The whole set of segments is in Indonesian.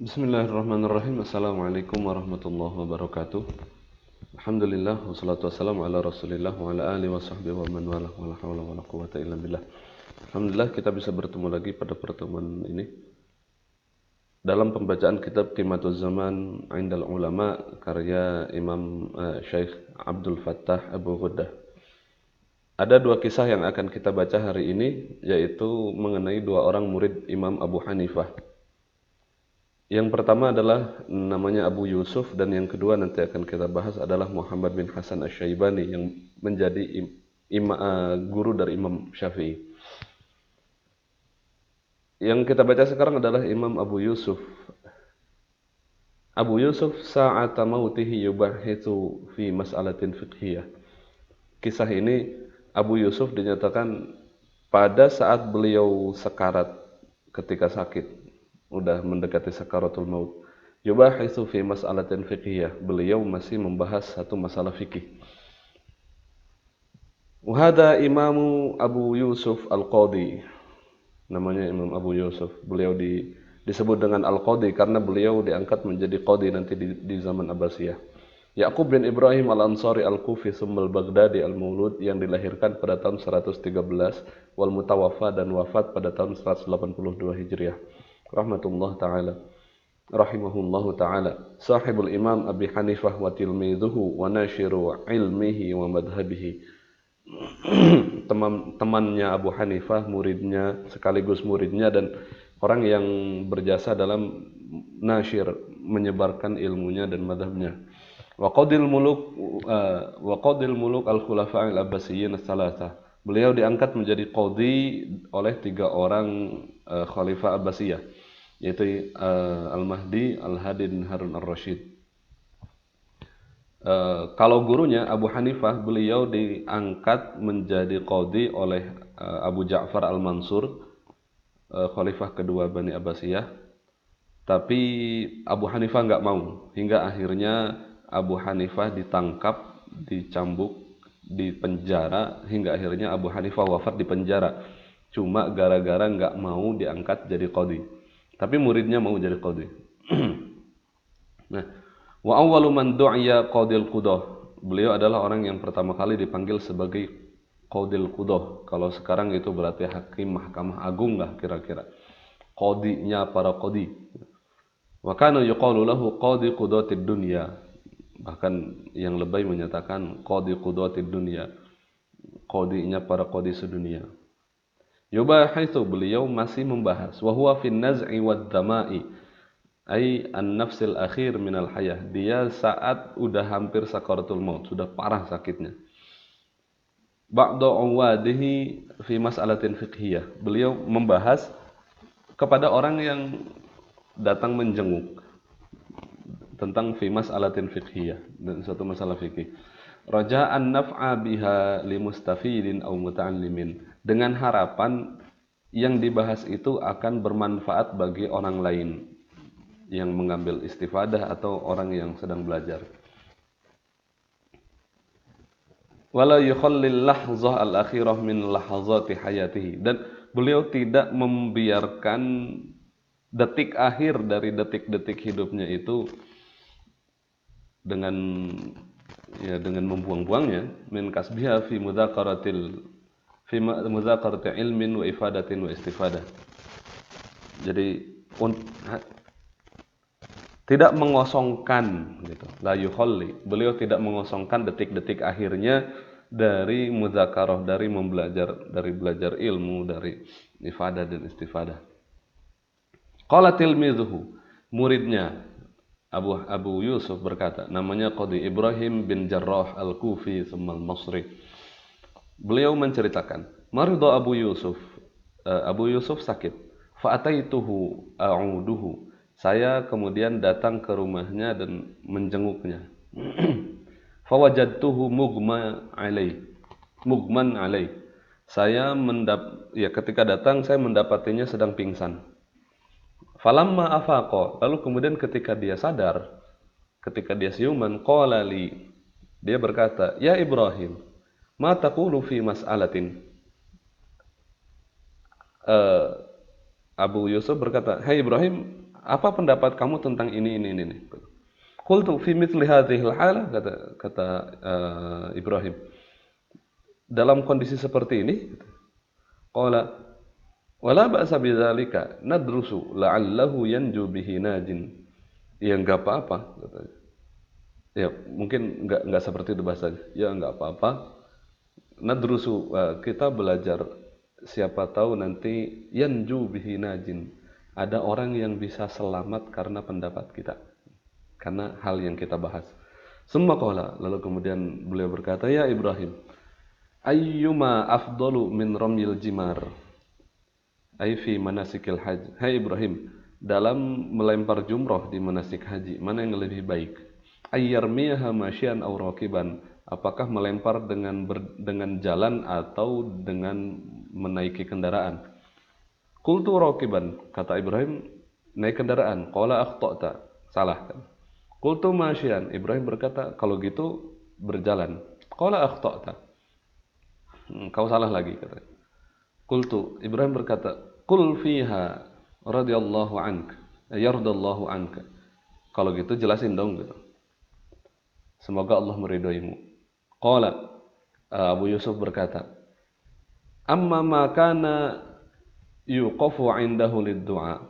Bismillahirrahmanirrahim. Assalamualaikum warahmatullahi wabarakatuh. Alhamdulillah wassalatu wassalamu ala Rasulillah wa ala alihi wa sahbihi wa man walah wa la haula wa la quwwata illa billah. Alhamdulillah kita bisa bertemu lagi pada pertemuan ini dalam pembacaan kitab Qimatuz Zaman Indal Ulama karya Imam Syekh Abdul Fattah Abu Ghuddah. Ada dua kisah yang akan kita baca hari ini, yaitu mengenai dua orang murid Imam Abu Hanifah. Yang pertama adalah namanya Abu Yusuf, dan yang kedua nanti akan kita bahas adalah Muhammad bin Hasan Asy-Syaibani yang menjadi guru dari Imam Syafi'i. Yang kita baca sekarang adalah Imam Abu Yusuf. Abu Yusuf sa'ata mautihi yubahithu fi mas'alatin fiqhiyah. Kisah ini Abu Yusuf dinyatakan pada saat beliau sekarat ketika sakit, udah mendekati sakaratul maut. Yubahitsu fi mas'alatin fiqhiyah. Beliau masih membahas satu masalah fikih. Wahada Imamu Abu Yusuf Al-Qadi. Namanya Imam Abu Yusuf. Beliau disebut dengan Al-Qadi karena beliau diangkat menjadi qadi nanti di zaman Abbasiyah. Yaqub bin Ibrahim Al-Ansari Al-Kufi Summal Baghdadi Al-Maulud, yang dilahirkan pada tahun 113 wal mutawaffa, dan wafat pada tahun 182 Hijriah. Rahimahullahu ta'ala, sahibul Imam Abi Hanifah wa tilmidhuhu wa nashiru ilmihi wa madhabihi. Temannya Abu Hanifah, muridnya sekaligus muridnya, dan orang yang berjasa dalam nasyir, menyebarkan ilmunya dan madhabnya. Wa qadil muluk al-khulafa' al-abbasiyyin ats-tsalatsah. Beliau diangkat menjadi qadhi oleh tiga orang khalifah Abbasiyah, yaitu Al-Mahdi, Al-Hadi, dan Harun ar-Rasyid. Kalau gurunya Abu Hanifah, beliau diangkat menjadi qadhi oleh Abu Ja'far Al-Mansur, khalifah kedua Bani Abbasiyah. Tapi Abu Hanifah nggak mau, hingga akhirnya Abu Hanifah ditangkap, dicambuk, dipenjara, hingga akhirnya Abu Hanifah wafat di penjara. Cuma gara-gara nggak mau diangkat jadi qadhi. Tapi muridnya mau jadi qadhi. Nah, wa awwalu man du'iya qadhil qudah. Beliau adalah orang yang pertama kali dipanggil sebagai qadhil qudah. Kalau sekarang itu berarti hakim Mahkamah Agung lah kira-kira. Qadhinya para qadhi. Wa kana yuqalu lahu qadhi qudatid dunya. Bahkan yang lebay menyatakan qadhi qudatid dunya, qadhinya para qadhi sedunia. Yubahitsu, beliau masih membahas, wa huwa fin naz'i wad dama'i, ai an-nafsil akhir minal hayah. Dia saat udah hampir sakaratul maut, sudah parah sakitnya. Ba'da uwadihi fi mas'alatin fiqhiyah. Beliau membahas kepada orang yang datang menjenguk tentang fi mas'alatin fiqhiyah, dan suatu masalah fikih. Raja'an naf'a biha limustafidin aw muta'allimin, dengan harapan yang dibahas itu akan bermanfaat bagi orang lain yang mengambil istifadah atau orang yang sedang belajar. Wala yukhallil lahzah al-akhirah min lahazati hayatihi, dan beliau tidak membiarkan detik akhir dari detik-detik hidupnya itu dengan membuang-buangnya, min kasbiha fi mudzakarati ilmin wa ifadatin wa istifadah. Jadi tidak mengosongkan gitu. La yukhalli, beliau tidak mengosongkan detik-detik akhirnya dari mudzakarah, dari belajar ilmu, dari ifadah dan istifadah. Qala tilmidhuhu, muridnya Abu Yusuf berkata, namanya Qadhi Ibrahim bin Jarrah Al-Kufi tsumma Al-Masri. Beliau menceritakan, marida Abu Yusuf, Abu Yusuf sakit. Fa ataituhu a'uduhu, saya kemudian datang ke rumahnya dan menjenguknya. Fa wajadtuhu mugman alai. Ketika datang saya mendapatinya sedang pingsan. Falamma afaqa, lalu kemudian ketika dia sadar, ketika dia siuman, qala li, dia berkata, ya Ibrahim, ma taqulu fi mas'alatin. Abu Yusuf berkata, hai Ibrahim, apa pendapat kamu tentang ini. Qultu fi mithli hadhil halah, kata Ibrahim, dalam kondisi seperti ini, qala wala ba'sa bidzalika nadrusu la'allahu yanju bihi najin. Ya enggak apa-apa katanya. Ya mungkin enggak seperti itu bahasanya. Ya enggak apa-apa. Nadrusu, kita belajar, siapa tahu nanti yanju bihi najin. Ada orang yang bisa selamat karena pendapat kita, karena hal yang kita bahas. Summa qala, lalu kemudian beliau berkata, ya Ibrahim, ayyuma afdalu min ramyil jimar, ay fi manasikil haji. Hai Ibrahim, dalam melempar jumroh di manasik haji, mana yang lebih baik? Ayyarmiyaha masyian aw rakiban, apakah melempar dengan jalan atau dengan menaiki kendaraan? Qultu rakiban, kata Ibrahim, naik kendaraan. Qala akhta'ta, salah kan? Qultu masyian, Ibrahim berkata, kalau gitu berjalan. Qala akhta'ta, kau salah lagi katanya. Qultu, Ibrahim berkata, qul fiha radhiyallahu anka, yardallahu anka. Kalau gitu jelasin dong gitu. Semoga Allah meridhoimu. Qala, Abu Yusuf berkata, amma ma kana yuqafu indahu lid-du'a.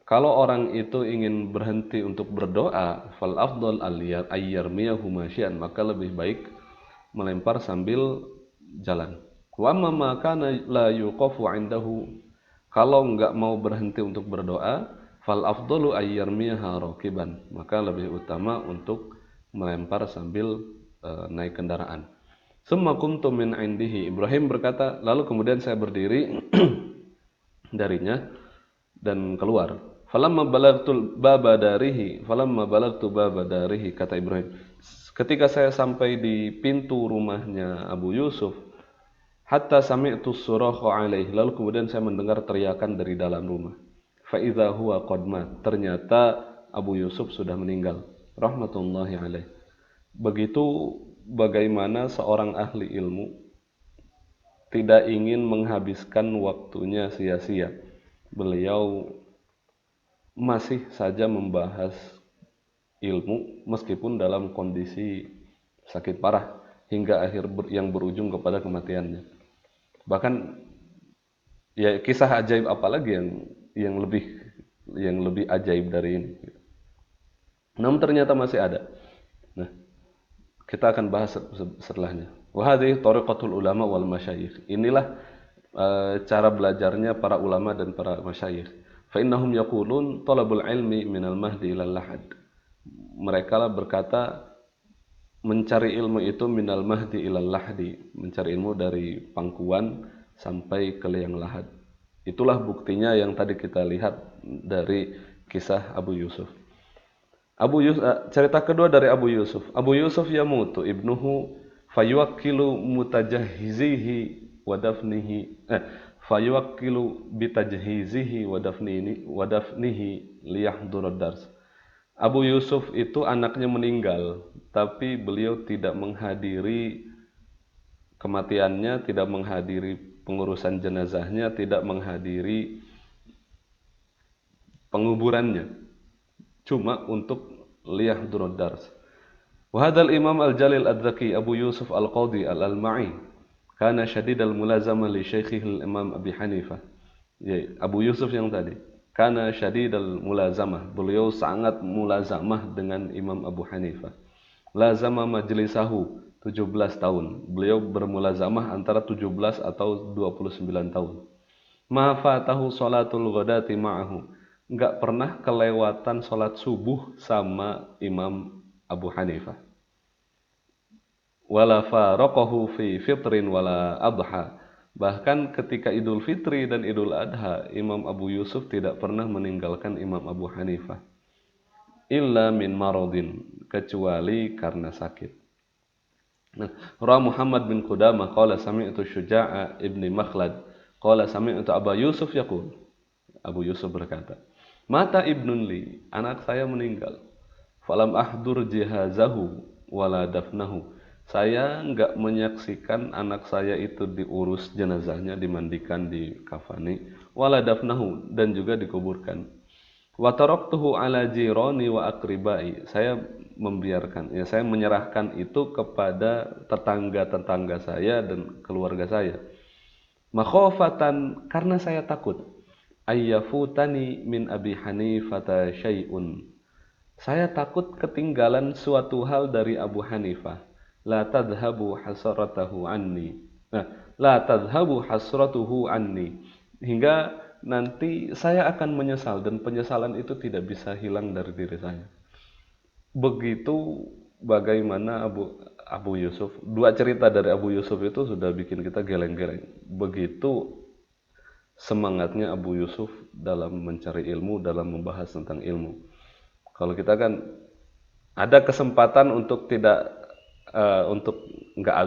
Kalau orang itu ingin berhenti untuk berdoa, fal afdal ayyarmiyahu masyian, maka lebih baik melempar sambil jalan. Wa amma ma kana la yuqafu indahu, kalau enggak mau berhenti untuk berdoa, fal afdalu ayyarmiyaha rakiban, maka lebih utama untuk melempar sambil naik kendaraan. Summa qumtu min indihi, Ibrahim berkata, lalu kemudian saya berdiri darinya dan keluar. Falamma balagtu baba darihi, kata Ibrahim, ketika saya sampai di pintu rumahnya Abu Yusuf, hatta sami'tu suraha alaih, lalu kemudian saya mendengar teriakan dari dalam rumah. Fa idza huwa qad mat, ternyata Abu Yusuf sudah meninggal, rahmatullahi alaih. Begitu bagaimana seorang ahli ilmu tidak ingin menghabiskan waktunya sia-sia. Beliau masih saja membahas ilmu meskipun dalam kondisi sakit parah hingga yang berujung kepada kematiannya. Bahkan ya kisah ajaib apalagi yang lebih ajaib dari ini. Namun ternyata masih ada. Nah, kita akan bahas setelahnya. Wa hadhihi tariqatul ulama wal masyayikh. Inilah cara belajarnya para ulama dan para masyayikh. Fa innahum yaqulun talabul ilmi minal mahdi ilal lahad. Mereka lah berkata, mencari ilmu itu minal mahdi ilal lahdi, mencari ilmu dari pangkuan sampai ke liang lahat. Itulah buktinya yang tadi kita lihat dari kisah Abu Yusuf. Cerita kedua dari Abu Yusuf. Abu Yusuf yamutu ibnuhu fayuwakkilu mutajahizihi wa dafnihi fayuwakkilu bitajhizihi wa dafnihi liyahdurud dars. Abu Yusuf itu anaknya meninggal, tapi beliau tidak menghadiri kematiannya, tidak menghadiri pengurusan jenazahnya, tidak menghadiri penguburannya, cuma untuk liyahdurud dars. Wa hadzal Imam al-Jalil ad-Dzaki Abu Yusuf al-Qadhi al-Alma'i kana syadidal mulazamah li syaikhihi al-Imam Abi Hanifah. Ya, Abu Yusuf yang tadi, kana syadidal mulazamah, beliau sangat mulazamah dengan Imam Abu Hanifah. Lazama majlisahu 17 tahun. Beliau bermulazamah antara 17 atau 29 tahun. Ma fatahu salatul ghadati ma'ahu. Enggak pernah kelewatan salat subuh sama Imam Abu Hanifah. Wala faraqahu fi fitrin wala adha. Bahkan ketika Idul Fitri dan Idul Adha, Imam Abu Yusuf tidak pernah meninggalkan Imam Abu Hanifah. Illa min maradin, kecuali karena sakit. Nah, Ra Muhammad bin Qudamah qala sami'tu Syuja'a ibni Makhlad qala sami'tu Abu Yusuf yaqul. Abu Yusuf berkata, mata ibnun li, anak saya meninggal. Falam ahdur jihazahu wala dafnahu. Saya enggak menyaksikan anak saya itu diurus jenazahnya, dimandikan, dikafani, wala dafnahu, dan juga dikuburkan. Wa taraktuhu ala jirani wa aqribai. Saya membiarkan, ya saya menyerahkan itu kepada tetangga-tetangga saya dan keluarga saya. Makhofatan, karena saya takut. Ayyafutani min Abi Hanifata syai'un. Saya takut ketinggalan suatu hal dari Abu Hanifah. La tadhhabu hasratahu anni. Nah, la tadhhabu hasratuhu anni. Hingga nanti saya akan menyesal dan penyesalan itu tidak bisa hilang dari diri saya. Begitu bagaimana Abu Yusuf. Dua cerita dari Abu Yusuf itu sudah bikin kita geleng-geleng. Begitu semangatnya Abu Yusuf dalam mencari ilmu, dalam membahas tentang ilmu. Kalau kita kan ada kesempatan untuk untuk nggak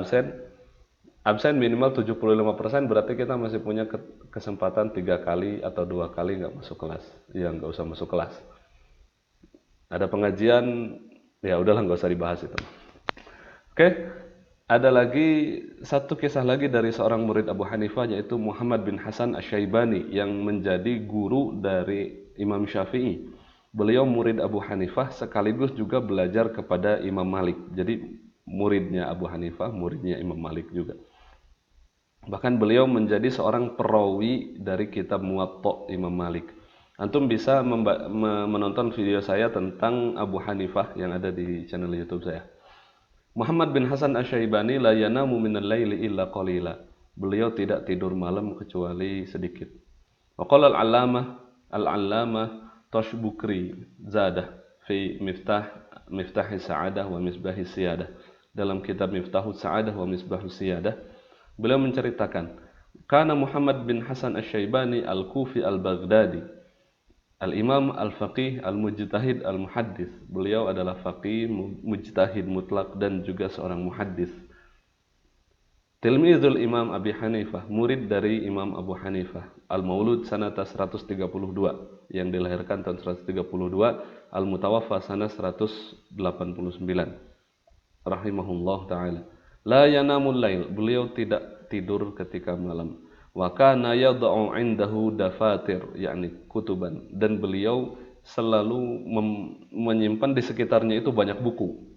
absen minimal 75%, berarti kita masih punya kesempatan 3 kali atau 2 kali nggak masuk kelas. Ya nggak usah masuk kelas. Ada pengajian, ya udahlah nggak usah dibahas itu. Oke, ada lagi satu kisah lagi dari seorang murid Abu Hanifah, yaitu Muhammad bin Hasan Asy-Syaibani yang menjadi guru dari Imam Syafi'i. Beliau murid Abu Hanifah sekaligus juga belajar kepada Imam Malik. Jadi muridnya Abu Hanifah, muridnya Imam Malik juga. Bahkan beliau menjadi seorang perawi dari kitab Muwatta Imam Malik. Antum bisa menonton video saya tentang Abu Hanifah yang ada di channel YouTube saya. Muhammad bin Hasan Asy-Syaibani la yanamu minal laili illa qalila. Beliau tidak tidur malam kecuali sedikit. Wa qala al-allamah Tashbukri Zadah fi Miftah Sa'adah wa Misbah Siyadah. Dalam kitab Miftahus Sa'adah wa Misbahus Siyadah, beliau menceritakan, kana Muhammad bin Hasan Asy-Syaibani al-Kufi al-Baghdadi, al-Imam al-Faqih al-Mujtahid al-Muhaddis. Beliau adalah faqih, mujtahid mutlak dan juga seorang muhaddis. Tilmizul Imam Abi Hanifah, murid dari Imam Abu Hanifah. Al-Maulud sanata 132, yang dilahirkan tahun 132, al-Mutawaffa sanah 189. Rahimahullah ta'ala. La yanamul lail, beliau tidak tidur ketika malam. Wa kana yad'u 'indahu dafatir, yakni kutuban, dan beliau selalu menyimpan di sekitarnya itu banyak buku.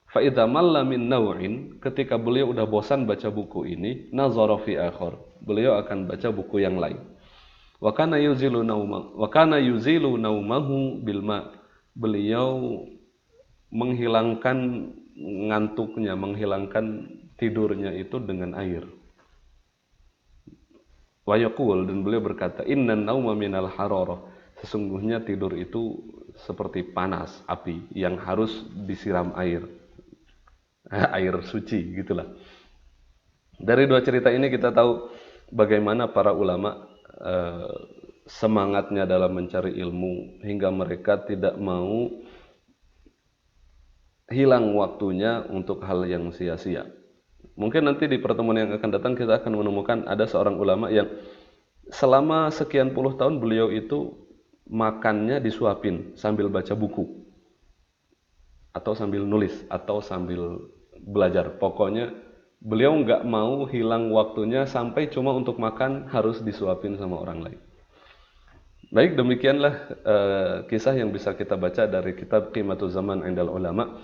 Fa idza malla min naw'in, ketika beliau udah bosan baca buku ini, nazara fi akhar, beliau akan baca buku yang lain. Wa kana yuzilu naumahu bil ma, beliau menghilangkan ngantuknya, menghilangkan tidurnya itu dengan air. Wa yaqul, dan beliau berkata, innan nauma minal hararah, sesungguhnya tidur itu seperti panas api yang harus disiram air. Air suci gitulah. Dari dua cerita ini kita tahu bagaimana para ulama semangatnya dalam mencari ilmu hingga mereka tidak mau hilang waktunya untuk hal yang sia-sia. Mungkin nanti di pertemuan yang akan datang kita akan menemukan ada seorang ulama yang selama sekian puluh tahun beliau itu makannya disuapin sambil baca buku atau sambil nulis atau sambil belajar. Pokoknya beliau nggak mau hilang waktunya sampai cuma untuk makan harus disuapin sama orang lain. Baik, demikianlah kisah yang bisa kita baca dari kitab Qimatul Zaman Indal Ulama.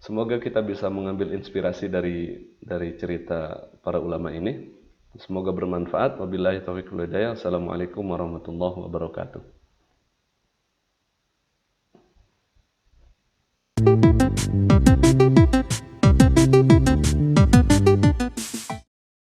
Semoga kita bisa mengambil inspirasi dari cerita para ulama ini. Semoga bermanfaat. Wabillahi taufiq wal hidayah. Assalamualaikum warahmatullahi wabarakatuh.